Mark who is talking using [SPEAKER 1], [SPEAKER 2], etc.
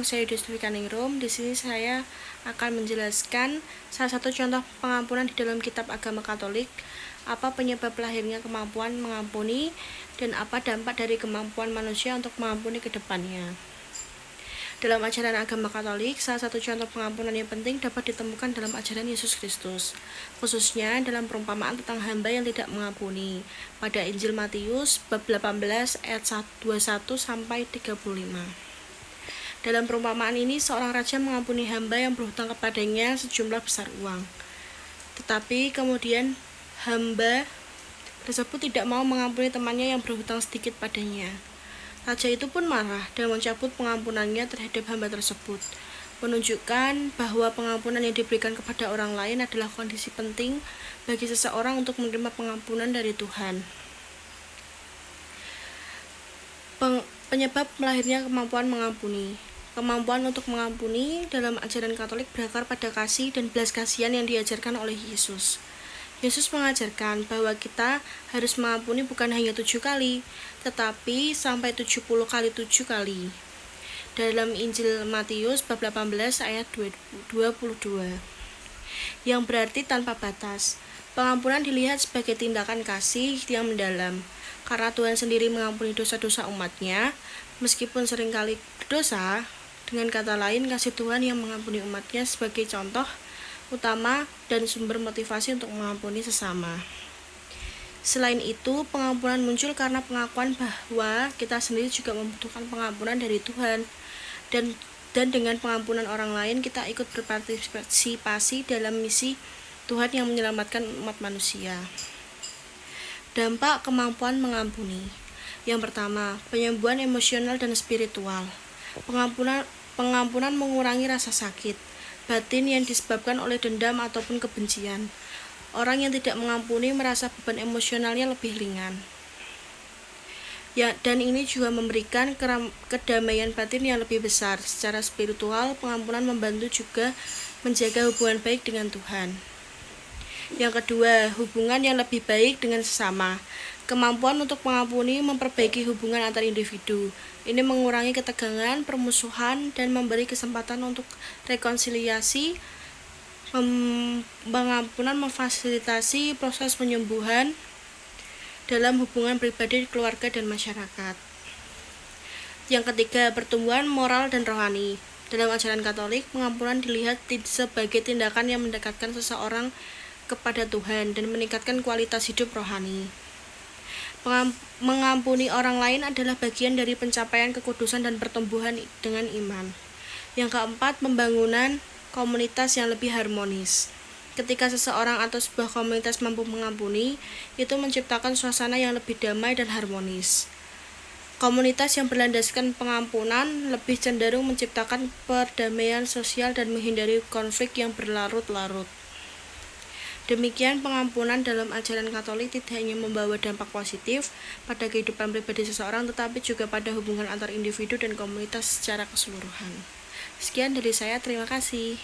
[SPEAKER 1] nama saya Yudhistira Ningrum. Di sini saya akan menjelaskan salah satu contoh pengampunan di dalam kitab agama Katolik, apa penyebab lahirnya kemampuan mengampuni, dan apa dampak dari kemampuan manusia untuk mengampuni ke depannya. Dalam ajaran agama Katolik, salah satu contoh pengampunan yang penting dapat ditemukan dalam ajaran Yesus Kristus, khususnya dalam perumpamaan tentang hamba yang tidak mengampuni pada Injil Matius bab 18 ayat 21 sampai 35. Dalam perumpamaan ini, seorang raja mengampuni hamba yang berhutang kepadanya sejumlah besar uang. Tetapi kemudian hamba tersebut tidak mau mengampuni temannya yang berhutang sedikit padanya. Raja itu pun marah dan mencabut pengampunannya terhadap hamba tersebut, menunjukkan bahwa pengampunan yang diberikan kepada orang lain adalah kondisi penting bagi seseorang untuk menerima pengampunan dari Tuhan. Penyebab lahirnya kemampuan mengampuni. Kemampuan untuk mengampuni dalam ajaran Katolik berakar pada kasih dan belas kasihan yang diajarkan oleh Yesus. Yesus mengajarkan bahwa kita harus mengampuni bukan hanya 7 kali, tetapi sampai 70 kali 7 kali. Dalam Injil Matius bab 18 ayat 22, yang berarti tanpa batas. Pengampunan dilihat sebagai tindakan kasih yang mendalam, karena Tuhan sendiri mengampuni dosa-dosa umatnya, meskipun seringkali berdosa. Dengan kata lain, kasih Tuhan yang mengampuni umatnya sebagai contoh utama dan sumber motivasi untuk mengampuni sesama. Selain itu, pengampunan muncul karena pengakuan bahwa kita sendiri juga membutuhkan pengampunan dari Tuhan, dan dengan pengampunan orang lain kita ikut berpartisipasi dalam misi Tuhan yang menyelamatkan umat manusia. Dampak kemampuan mengampuni. Yang pertama, penyembuhan emosional dan spiritual. Pengampunan mengurangi rasa sakit batin yang disebabkan oleh dendam ataupun kebencian. Orang yang tidak mengampuni merasa beban emosionalnya lebih ringan. Dan ini juga memberikan kedamaian batin yang lebih besar. Secara spiritual, pengampunan membantu juga menjaga hubungan baik dengan Tuhan. Yang kedua, hubungan yang lebih baik dengan sesama. Kemampuan untuk mengampuni memperbaiki hubungan antar individu. Ini mengurangi ketegangan, permusuhan, dan memberi kesempatan untuk rekonsiliasi. Pengampunan memfasilitasi proses penyembuhan dalam hubungan pribadi, keluarga, dan masyarakat. Yang ketiga, pertumbuhan moral dan rohani. Dalam ajaran Katolik, pengampunan dilihat sebagai tindakan yang mendekatkan seseorang kepada Tuhan dan meningkatkan kualitas hidup rohani. Mengampuni orang lain adalah bagian dari pencapaian kekudusan dan pertumbuhan dengan iman. Yang keempat, pembangunan komunitas yang lebih harmonis. Ketika seseorang atau sebuah komunitas mampu mengampuni, itu menciptakan suasana yang lebih damai dan harmonis. Komunitas yang berlandaskan pengampunan lebih cenderung menciptakan perdamaian sosial dan menghindari konflik yang berlarut-larut. Demikian, pengampunan dalam ajaran Katolik tidak hanya membawa dampak positif pada kehidupan pribadi seseorang, tetapi juga pada hubungan antar individu dan komunitas secara keseluruhan. Sekian dari saya, terima kasih.